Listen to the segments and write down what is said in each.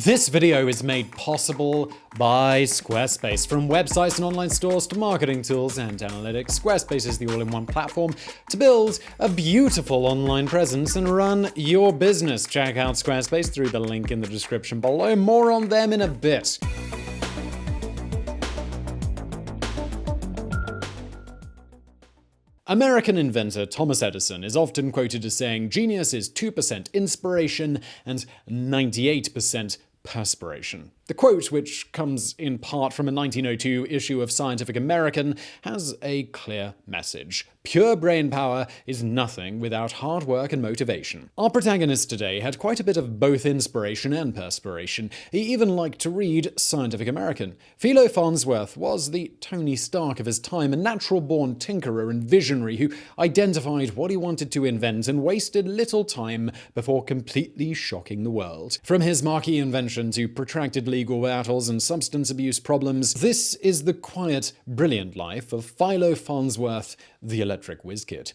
This video is made possible by Squarespace. From websites and online stores to marketing tools and analytics, Squarespace is the all-in-one platform to build a beautiful online presence and run your business. Check out Squarespace through the link in the description below. More on them in a bit. American inventor Thomas Edison is often quoted as saying, "Genius is 2% inspiration and 98% perspiration." The quote, which comes in part from a 1902 issue of Scientific American, has a clear message. Pure brain power is nothing without hard work and motivation. Our protagonist today had quite a bit of both inspiration and perspiration. He even liked to read Scientific American. Philo Farnsworth was the Tony Stark of his time, a natural-born tinkerer and visionary who identified what he wanted to invent and wasted little time before completely shocking the world. From his marquee invention to protracted legal battles and substance abuse problems, this is the quiet, brilliant life of Philo Farnsworth, the electric whiz kid.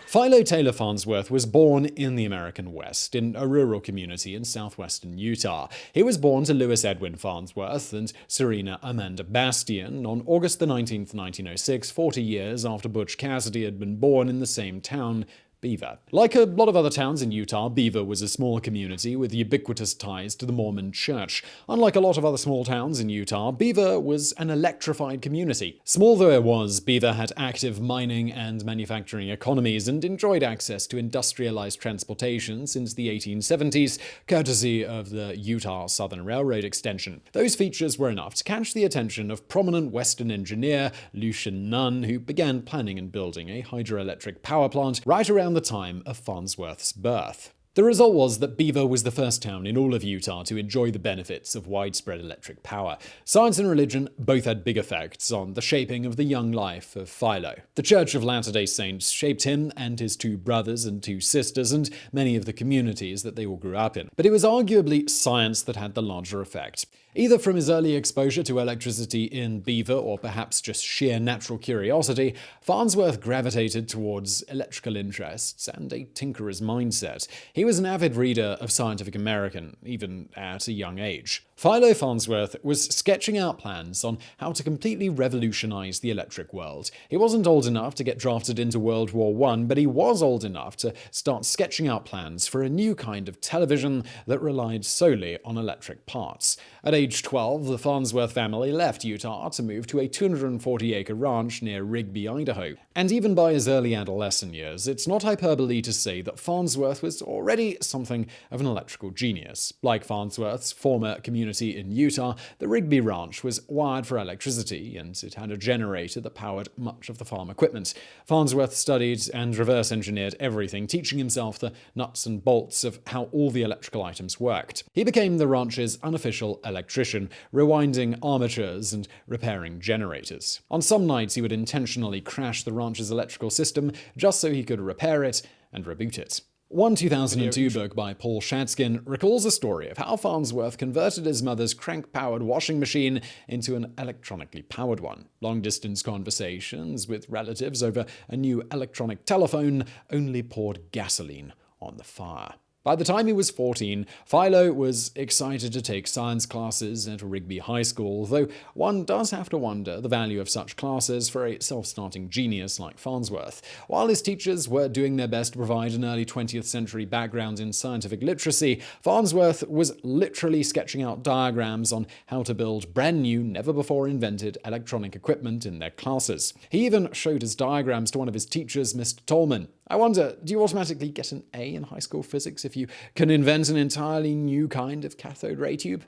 Philo Taylor Farnsworth was born in the American West, in a rural community in southwestern Utah. He was born to Louis Edwin Farnsworth and Serena Amanda Bastian on August 19, 1906, 40 years after Butch Cassidy had been born in the same town, Beaver. Like a lot of other towns in Utah, Beaver was a small community with ubiquitous ties to the Mormon Church. Unlike a lot of other small towns in Utah, Beaver was an electrified community. Small though it was, Beaver had active mining and manufacturing economies and enjoyed access to industrialized transportation since the 1870s, courtesy of the Utah Southern Railroad extension. Those features were enough to catch the attention of prominent Western engineer Lucian Nunn, who began planning and building a hydroelectric power plant right around the time of Farnsworth's birth. The result was that Beaver was the first town in all of Utah to enjoy the benefits of widespread electric power. Science and religion both had big effects on the shaping of the young life of Philo. The Church of Latter-day Saints shaped him and his two brothers and two sisters and many of the communities that they all grew up in. But it was arguably science that had the larger effect. Either from his early exposure to electricity in Beaver or perhaps just sheer natural curiosity, Farnsworth gravitated towards electrical interests and a tinkerer's mindset. He was an avid reader of Scientific American, even at a young age. Philo Farnsworth was sketching out plans on how to completely revolutionize the electric world. He wasn't old enough to get drafted into World War I, but he was old enough to start sketching out plans for a new kind of television that relied solely on electric parts. At age 12, the Farnsworth family left Utah to move to a 240-acre ranch near Rigby, Idaho. And even by his early adolescent years, it's not hyperbole to say that Farnsworth was already something of an electrical genius. Like Farnsworth's former community in Utah, the Rigby Ranch was wired for electricity, and it had a generator that powered much of the farm equipment. Farnsworth studied and reverse engineered everything, teaching himself the nuts and bolts of how all the electrical items worked. He became the ranch's unofficial electrician, rewinding armatures and repairing generators. On some nights, he would intentionally crash the ranch's electrical system just so he could repair it and reboot it. One 2002 book by Paul Shatskin recalls a story of how Farnsworth converted his mother's crank-powered washing machine into an electronically powered one. Long-distance conversations with relatives over a new electronic telephone only poured gasoline on the fire. By the time he was 14, Philo was excited to take science classes at Rigby High School, though one does have to wonder the value of such classes for a self-starting genius like Farnsworth. While his teachers were doing their best to provide an early 20th century background in scientific literacy, Farnsworth was literally sketching out diagrams on how to build brand new, never-before-invented electronic equipment in their classes. He even showed his diagrams to one of his teachers, Mr. Tolman. I wonder, do you automatically get an A in high school physics if you can invent an entirely new kind of cathode ray tube?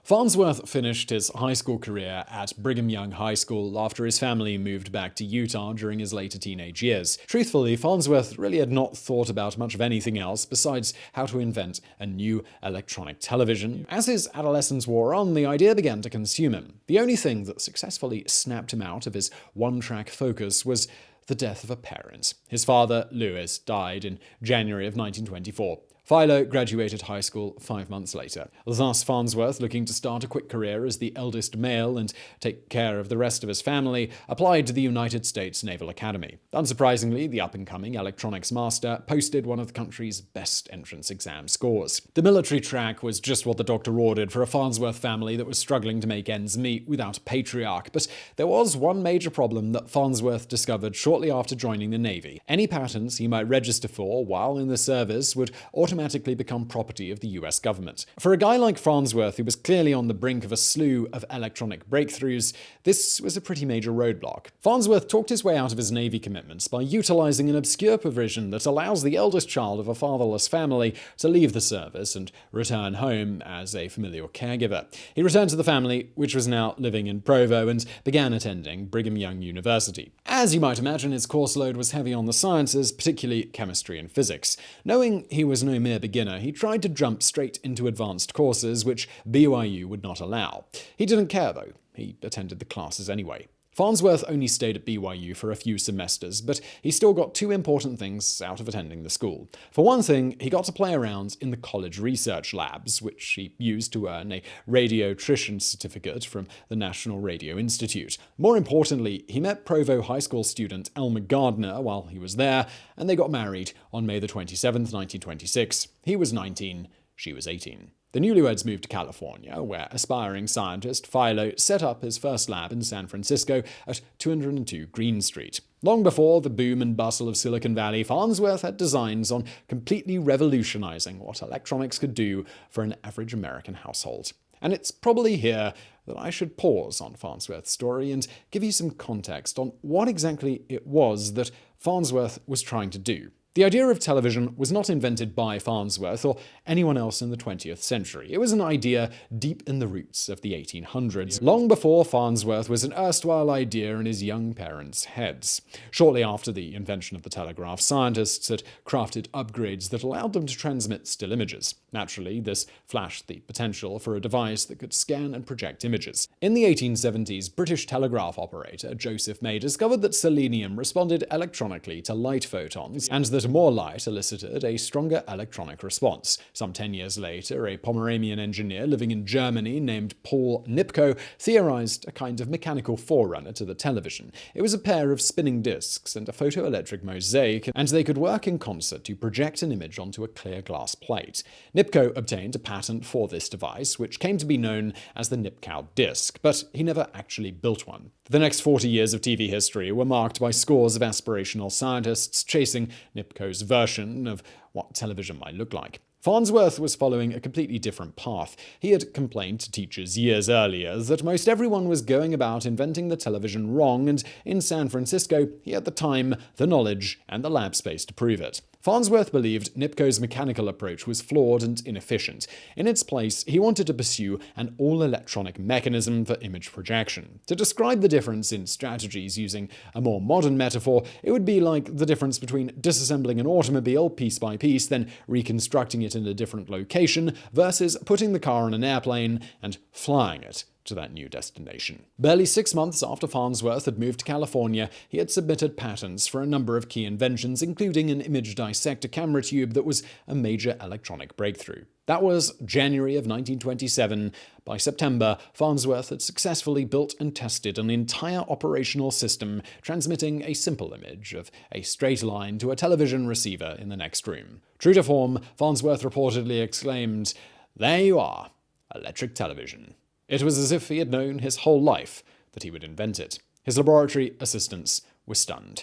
Farnsworth finished his high school career at Brigham Young High School after his family moved back to Utah during his later teenage years. Truthfully, Farnsworth really had not thought about much of anything else besides how to invent a new electronic television. As his adolescence wore on, the idea began to consume him. The only thing that successfully snapped him out of his one-track focus was the death of a parent. His father, Louis, died in January of 1924. Philo graduated high school 5 months later. Thus, Farnsworth, looking to start a quick career as the eldest male and take care of the rest of his family, applied to the United States Naval Academy. Unsurprisingly, the up-and-coming electronics master posted one of the country's best entrance exam scores. The military track was just what the doctor ordered for a Farnsworth family that was struggling to make ends meet without a patriarch, but there was one major problem that Farnsworth discovered shortly after joining the Navy. Any patents he might register for while in the service would automatically become property of the US government. For a guy like Farnsworth, who was clearly on the brink of a slew of electronic breakthroughs, this was a pretty major roadblock. Farnsworth talked his way out of his Navy commitments by utilizing an obscure provision that allows the eldest child of a fatherless family to leave the service and return home as a familial caregiver. He returned to the family, which was now living in Provo, and began attending Brigham Young University. As you might imagine, his course load was heavy on the sciences, particularly chemistry and physics. Knowing he was no mere beginner, he tried to jump straight into advanced courses, which BYU would not allow. He didn't care, though. He attended the classes anyway. Farnsworth only stayed at BYU for a few semesters, but he still got two important things out of attending the school. For one thing, he got to play around in the college research labs, which he used to earn a radiotrician certificate from the National Radio Institute. More importantly, he met Provo High School student Elmer Gardner while he was there, and they got married on May the 27th, 1926. He was 19, she was 18. The newlyweds moved to California, where aspiring scientist Philo set up his first lab in San Francisco at 202 Green Street. Long before the boom and bustle of Silicon Valley, Farnsworth had designs on completely revolutionizing what electronics could do for an average American household. And it's probably here that I should pause on Farnsworth's story and give you some context on what exactly it was that Farnsworth was trying to do. The idea of television was not invented by Farnsworth or anyone else in the 20th century. It was an idea deep in the roots of the 1800s, long before Farnsworth was an erstwhile idea in his young parents' heads. Shortly after the invention of the telegraph, scientists had crafted upgrades that allowed them to transmit still images. Naturally, this flashed the potential for a device that could scan and project images. In the 1870s, British telegraph operator Joseph May discovered that selenium responded electronically to light photons, and that more light elicited a stronger electronic response. Some 10 years later, a Pomeranian engineer living in Germany named Paul Nipkow theorized a kind of mechanical forerunner to the television. It was a pair of spinning discs and a photoelectric mosaic, and they could work in concert to project an image onto a clear glass plate. Nipkow obtained a patent for this device, which came to be known as the Nipkow disc, but he never actually built one. The next 40 years of TV history were marked by scores of aspirational scientists chasing Nipkow's version of what television might look like. Farnsworth was following a completely different path. He had complained to teachers years earlier that most everyone was going about inventing the television wrong, and in San Francisco, he had the time, the knowledge, and the lab space to prove it. Farnsworth believed Nipkow's mechanical approach was flawed and inefficient. In its place, he wanted to pursue an all-electronic mechanism for image projection. To describe the difference in strategies using a more modern metaphor, it would be like the difference between disassembling an automobile piece by piece, then reconstructing it in a different location, versus putting the car on an airplane and flying it to that new destination. Barely 6 months after Farnsworth had moved to California, he had submitted patents for a number of key inventions, including an image dissector camera tube that was a major electronic breakthrough. That was January of 1927. By September, Farnsworth had successfully built and tested an entire operational system, transmitting a simple image of a straight line to a television receiver in the next room. True to form, Farnsworth reportedly exclaimed, "There you are, electric television." It was as if he had known his whole life that he would invent it. His laboratory assistants were stunned.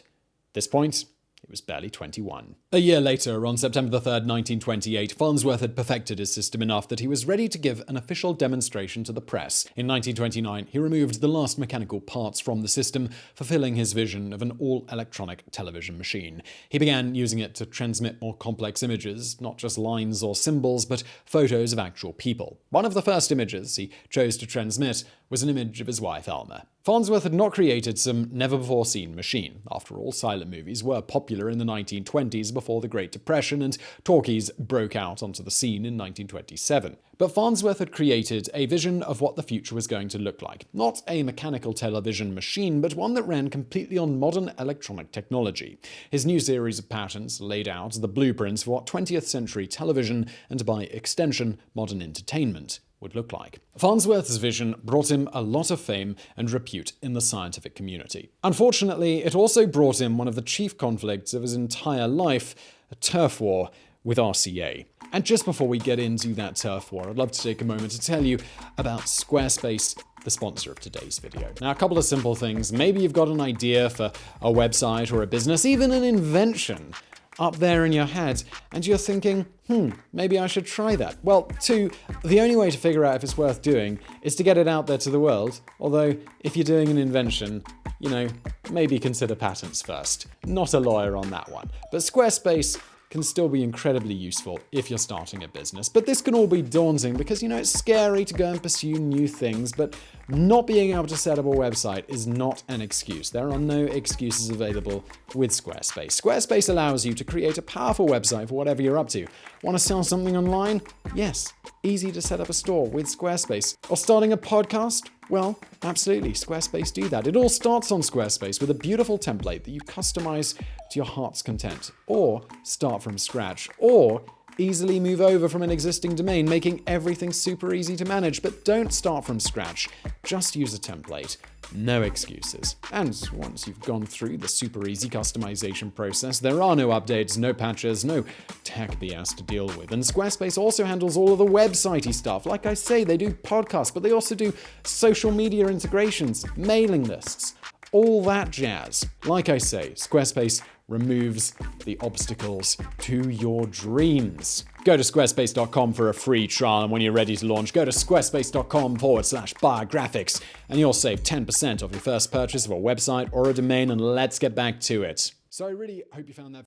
At this point, he was barely 21. A year later, on September 3rd, 1928, Farnsworth had perfected his system enough that he was ready to give an official demonstration to the press. In 1929, he removed the last mechanical parts from the system, fulfilling his vision of an all-electronic television machine. He began using it to transmit more complex images, not just lines or symbols, but photos of actual people. One of the first images he chose to transmit was an image of his wife Elma. Farnsworth had not created some never-before-seen machine. After all, silent movies were popular in the 1920s before the Great Depression, and talkies broke out onto the scene in 1927. But Farnsworth had created a vision of what the future was going to look like. Not a mechanical television machine, but one that ran completely on modern electronic technology. His new series of patents laid out the blueprints for what 20th century television, and by extension, modern entertainment, would look like. Farnsworth's vision brought him a lot of fame and repute in the scientific community. Unfortunately, it also brought him one of the chief conflicts of his entire life, a turf war with RCA. And just before we get into that turf war, I'd love to take a moment to tell you about Squarespace, the sponsor of today's video. Now, a couple of simple things. Maybe you've got an idea for a website or a business, even an invention up there in your head, and you're thinking, maybe I should try that. Well, 2, the only way to figure out if it's worth doing is to get it out there to the world. Although, if you're doing an invention, maybe consider patents first. Not a lawyer on that one. But Squarespace can still be incredibly useful if you're starting a business. But this can all be daunting because, it's scary to go and pursue new things, but not being able to set up a website is not an excuse. There are no excuses available with Squarespace. Squarespace allows you to create a powerful website for whatever you're up to. Want to sell something online? Yes, easy to set up a store with Squarespace. Or starting a podcast? Well, absolutely, Squarespace do that. It all starts on Squarespace with a beautiful template that you customize to your heart's content, or start from scratch, or easily move over from an existing domain, making everything super easy to manage. But don't start from scratch. Just use a template. No excuses. And once you've gone through the super easy customization process, there are no updates, no patches, no tech BS to deal with. And Squarespace also handles all of the website-y stuff. Like I say, they do podcasts, but they also do social media integrations, mailing lists, all that jazz. Like I say, Squarespace removes the obstacles to your dreams. Go to squarespace.com for a free trial, and when you're ready to launch, go to squarespace.com/Biographics, and you'll save 10% off your first purchase of a website or a domain, and let's get back to it. So I really hope you found that.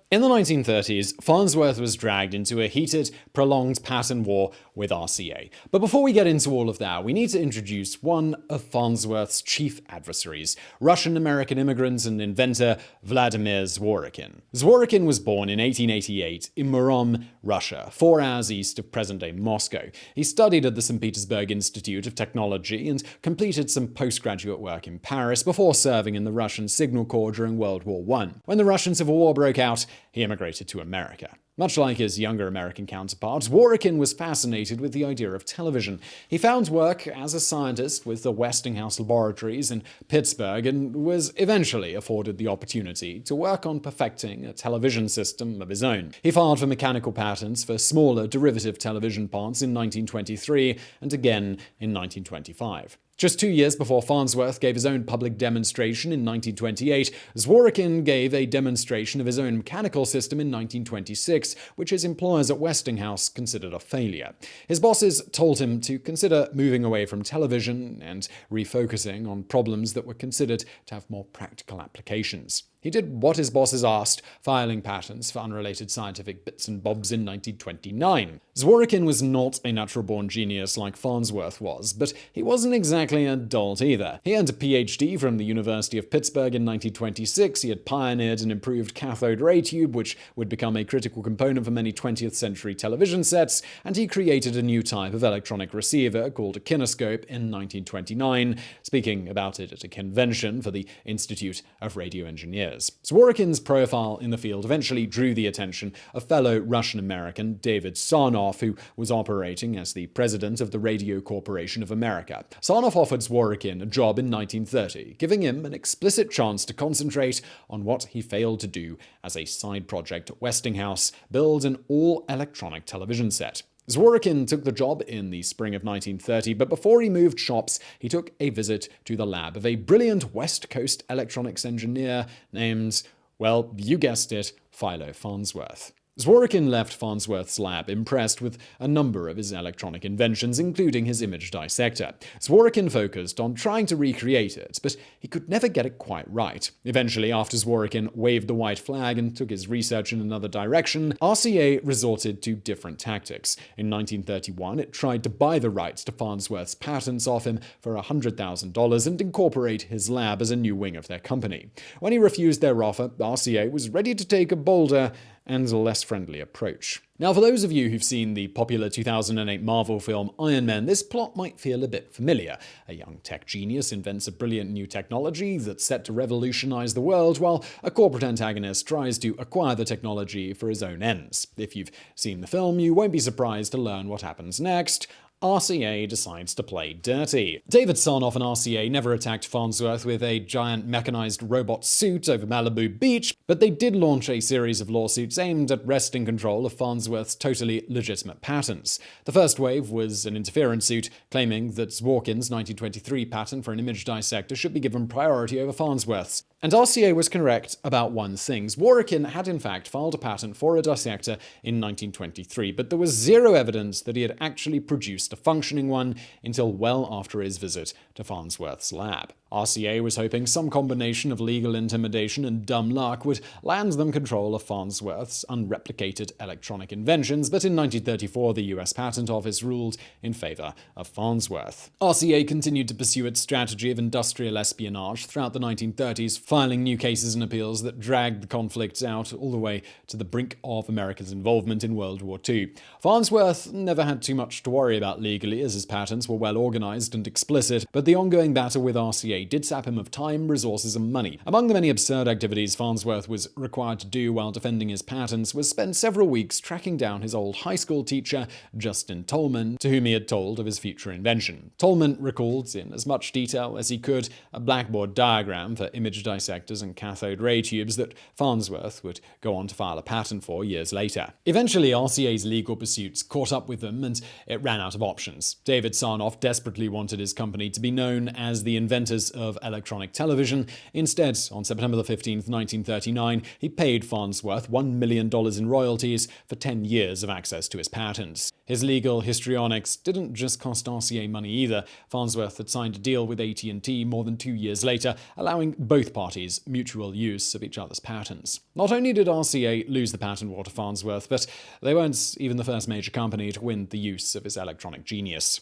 In the 1930s, Farnsworth was dragged into a heated, prolonged patent war with RCA. But before we get into all of that, we need to introduce one of Farnsworth's chief adversaries, Russian-American immigrant and inventor Vladimir Zworykin. Zworykin was born in 1888 in Murom, Russia, 4 hours east of present-day Moscow. He studied at the St. Petersburg Institute of Technology and completed some postgraduate work in Paris before serving in the Russian Signal Corps during World War I. When the Russian Civil War broke out, he immigrated to America. Much like his younger American counterpart, Zworykin was fascinated with the idea of television. He found work as a scientist with the Westinghouse laboratories in Pittsburgh and was eventually afforded the opportunity to work on perfecting a television system of his own. He filed for mechanical patents for smaller derivative television parts in 1923 and again in 1925. Just 2 years before Farnsworth gave his own public demonstration in 1928, Zworykin gave a demonstration of his own mechanical system in 1926, which his employers at Westinghouse considered a failure. His bosses told him to consider moving away from television and refocusing on problems that were considered to have more practical applications. He did what his bosses asked, filing patents for unrelated scientific bits and bobs in 1929. Zworykin was not a natural-born genius like Farnsworth was, but he wasn't exactly a dolt either. He earned a PhD from the University of Pittsburgh in 1926. He had pioneered an improved cathode ray tube, which would become a critical component for many 20th century television sets, and he created a new type of electronic receiver called a kinescope in 1929, speaking about it at a convention for the Institute of Radio Engineers. Zworykin's profile in the field eventually drew the attention of fellow Russian-American David Sarnoff, who was operating as the president of the Radio Corporation of America. Sarnoff offered Zworykin a job in 1930, giving him an explicit chance to concentrate on what he failed to do as a side project at Westinghouse: build an all-electronic television set. Zworykin took the job in the spring of 1930, but before he moved shops, he took a visit to the lab of a brilliant West Coast electronics engineer named, well, you guessed it, Philo Farnsworth. Zworykin left Farnsworth's lab impressed with a number of his electronic inventions, including his image dissector. Zworykin focused on trying to recreate it, but he could never get it quite right. Eventually, after Zworykin waved the white flag and took his research in another direction, RCA resorted to different tactics. In 1931, it tried to buy the rights to Farnsworth's patents off him for $100,000 and incorporate his lab as a new wing of their company. When he refused their offer, RCA was ready to take a bolder and a less friendly approach. Now, for those of you who've seen the popular 2008 Marvel film Iron Man, this plot might feel a bit familiar. A young tech genius invents a brilliant new technology that's set to revolutionize the world, while a corporate antagonist tries to acquire the technology for his own ends. If you've seen the film, you won't be surprised to learn what happens next. RCA decides to play dirty. David Sarnoff and RCA never attacked Farnsworth with a giant mechanized robot suit over Malibu Beach, but they did launch a series of lawsuits aimed at wresting control of Farnsworth's totally legitimate patents. The first wave was an interference suit claiming that Zworykin's 1923 patent for an image dissector should be given priority over Farnsworth's. And RCA was correct about one thing. Zworykin had in fact filed a patent for a dissector in 1923, but there was zero evidence that he had actually produced a functioning one until well after his visit to Farnsworth's lab. RCA was hoping some combination of legal intimidation and dumb luck would land them control of Farnsworth's unreplicated electronic inventions, but in 1934 the US Patent Office ruled in favor of Farnsworth. RCA continued to pursue its strategy of industrial espionage throughout the 1930s, filing new cases and appeals that dragged the conflicts out all the way to the brink of America's involvement in World War II. Farnsworth never had too much to worry about legally, as his patents were well organized and explicit, but the ongoing battle with RCA did sap him of time, resources, and money. Among the many absurd activities Farnsworth was required to do while defending his patents was spend several weeks tracking down his old high school teacher, Justin Tolman, to whom he had told of his future invention. Tolman recalled in as much detail as he could a blackboard diagram for image dissectors and cathode ray tubes that Farnsworth would go on to file a patent for years later. Eventually, RCA's legal pursuits caught up with them and it ran out of options. David Sarnoff desperately wanted his company to be known as the inventors of electronic television. Instead, on September 15, 1939, he paid Farnsworth $1 million in royalties for 10 years of access to his patents. His legal histrionics didn't just cost RCA money either. Farnsworth had signed a deal with AT&T more than 2 years later, allowing both parties mutual use of each other's patents. Not only did RCA lose the patent war to Farnsworth, but they weren't even the first major company to win the use of his electronic genius.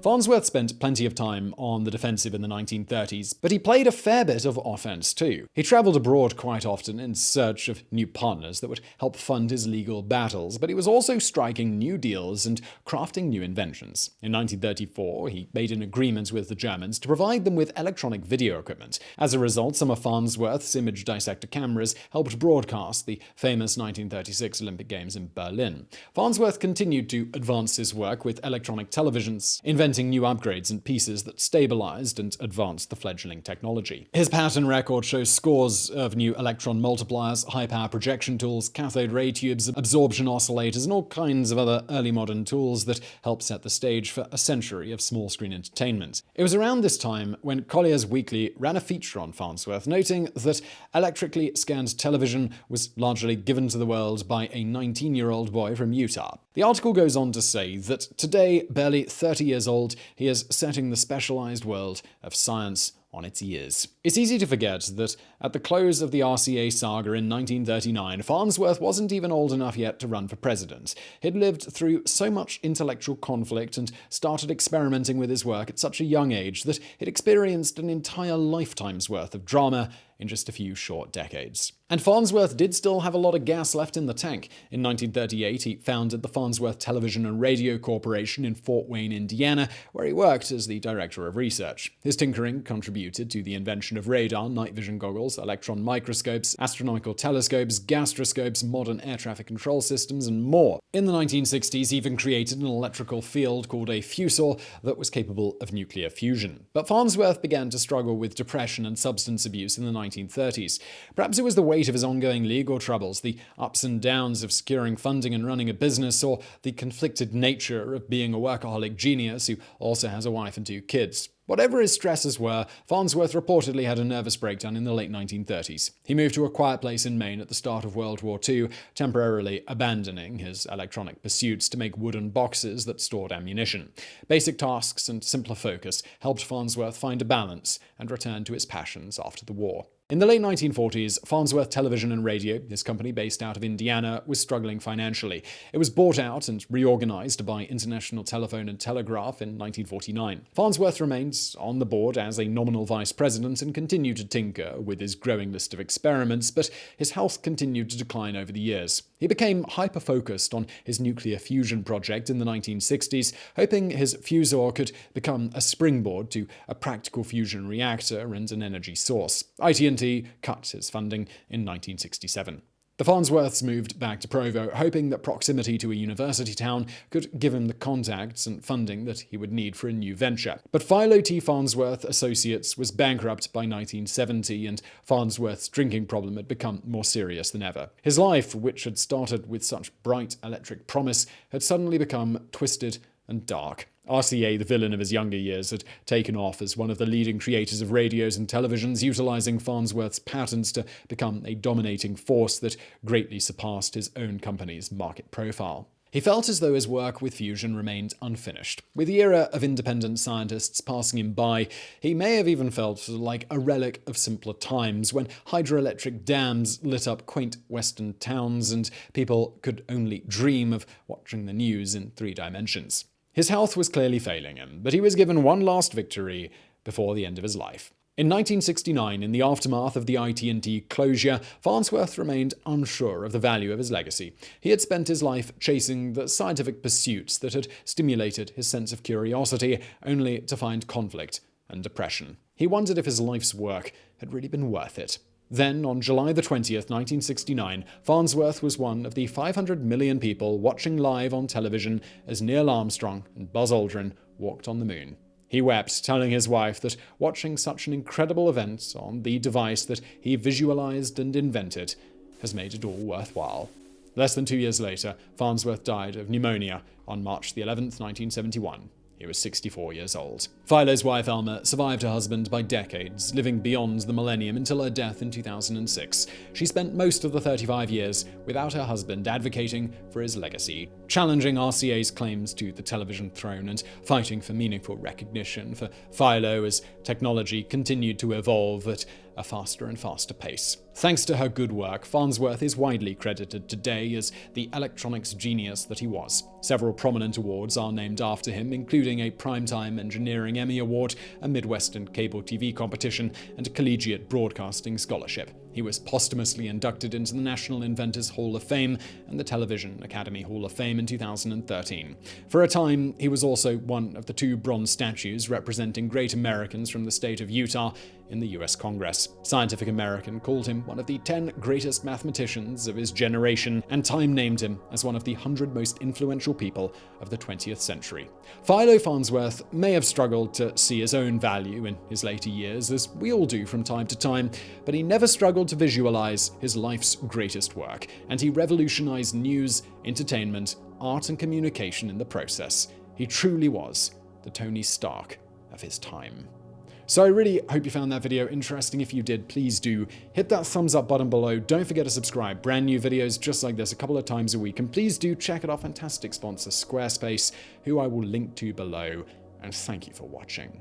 Farnsworth spent plenty of time on the defensive in the 1930s, but he played a fair bit of offense too. He traveled abroad quite often in search of new partners that would help fund his legal battles, but he was also striking new deals and crafting new inventions. In 1934, he made an agreement with the Germans to provide them with electronic video equipment. As a result, some of Farnsworth's image dissector cameras helped broadcast the famous 1936 Olympic Games in Berlin. Farnsworth continued to advance his work with electronic televisions, inventing new upgrades and pieces that stabilized and advanced the fledgling technology. His patent record shows scores of new electron multipliers, high-power projection tools, cathode ray tubes, absorption oscillators, and all kinds of other early modern tools that helped set the stage for a century of small-screen entertainment. It was around this time when Collier's Weekly ran a feature on Farnsworth, noting that electrically scanned television was largely given to the world by a 19-year-old boy from Utah. The article goes on to say that today, barely 30 years old, he is setting the specialized world of science on its ears. It's easy to forget that at the close of the RCA saga in 1939, Farnsworth wasn't even old enough yet to run for president. He'd lived through so much intellectual conflict and started experimenting with his work at such a young age that he'd experienced an entire lifetime's worth of drama in just a few short decades. And Farnsworth did still have a lot of gas left in the tank. In 1938, he founded the Farnsworth Television and Radio Corporation in Fort Wayne, Indiana, where he worked as the director of research. His tinkering contributed to the invention of radar, night vision goggles, electron microscopes, astronomical telescopes, gastroscopes, modern air traffic control systems, and more. In the 1960s, he even created an electrical field called a fusel that was capable of nuclear fusion. But Farnsworth began to struggle with depression and substance abuse in the 1930s. Perhaps it was the weight of his ongoing legal troubles, the ups and downs of securing funding and running a business, or the conflicted nature of being a workaholic genius who also has a wife and 2 kids. Whatever his stresses were, Farnsworth reportedly had a nervous breakdown in the late 1930s. He moved to a quiet place in Maine at the start of World War II, temporarily abandoning his electronic pursuits to make wooden boxes that stored ammunition. Basic tasks and simpler focus helped Farnsworth find a balance and return to his passions after the war. In the late 1940s, Farnsworth Television and Radio, his company based out of Indiana, was struggling financially. It was bought out and reorganized by International Telephone and Telegraph in 1949. Farnsworth remained on the board as a nominal vice president and continued to tinker with his growing list of experiments, but his health continued to decline over the years. He became hyper-focused on his nuclear fusion project in the 1960s, hoping his fusor could become a springboard to a practical fusion reactor and an energy source. AT&T cut his funding in 1967. The Farnsworths moved back to Provo, hoping that proximity to a university town could give him the contacts and funding that he would need for a new venture. But Philo T. Farnsworth Associates was bankrupt by 1970, and Farnsworth's drinking problem had become more serious than ever. His life, which had started with such bright electric promise, had suddenly become twisted and dark. RCA, the villain of his younger years, had taken off as one of the leading creators of radios and televisions, utilizing Farnsworth's patents to become a dominating force that greatly surpassed his own company's market profile. He felt as though his work with fusion remained unfinished. With the era of independent scientists passing him by, he may have even felt like a relic of simpler times, when hydroelectric dams lit up quaint western towns and people could only dream of watching the news in 3 dimensions. His health was clearly failing him, but he was given one last victory before the end of his life. In 1969, in the aftermath of the AT&T closure, Farnsworth remained unsure of the value of his legacy. He had spent his life chasing the scientific pursuits that had stimulated his sense of curiosity, only to find conflict and depression. He wondered if his life's work had really been worth it. Then, on July the 20th, 1969, Farnsworth was one of the 500 million people watching live on television as Neil Armstrong and Buzz Aldrin walked on the moon. He wept, telling his wife that watching such an incredible event on the device that he visualized and invented has made it all worthwhile. Less than 2 years later, Farnsworth died of pneumonia on March the 11th, 1971. He was 64 years old. Philo's wife, Alma, survived her husband by decades, living beyond the millennium until her death in 2006. She spent most of the 35 years without her husband advocating for his legacy, challenging RCA's claims to the television throne and fighting for meaningful recognition for Philo as technology continued to evolve at a faster and faster pace. Thanks to her good work, Farnsworth is widely credited today as the electronics genius that he was. Several prominent awards are named after him, including a Primetime Engineering Emmy Award, a Midwestern cable TV competition, and a Collegiate Broadcasting Scholarship. He was posthumously inducted into the National Inventors Hall of Fame and the Television Academy Hall of Fame in 2013. For a time, he was also one of the 2 bronze statues representing great Americans from the state of Utah in the US Congress. Scientific American called him one of the 10 greatest mathematicians of his generation, and Time named him as one of the 100 most influential people of the 20th century. Philo Farnsworth may have struggled to see his own value in his later years, as we all do from time to time, but he never struggled to visualize his life's greatest work, and he revolutionized news, entertainment, art, and communication in the process. He truly was the Tony Stark of his time. So I really hope you found that video interesting. If you did, please do hit that thumbs up button below. Don't forget to subscribe. Brand new videos just like this a couple of times a week. And please do check out our fantastic sponsor, Squarespace, who I will link to below. And thank you for watching.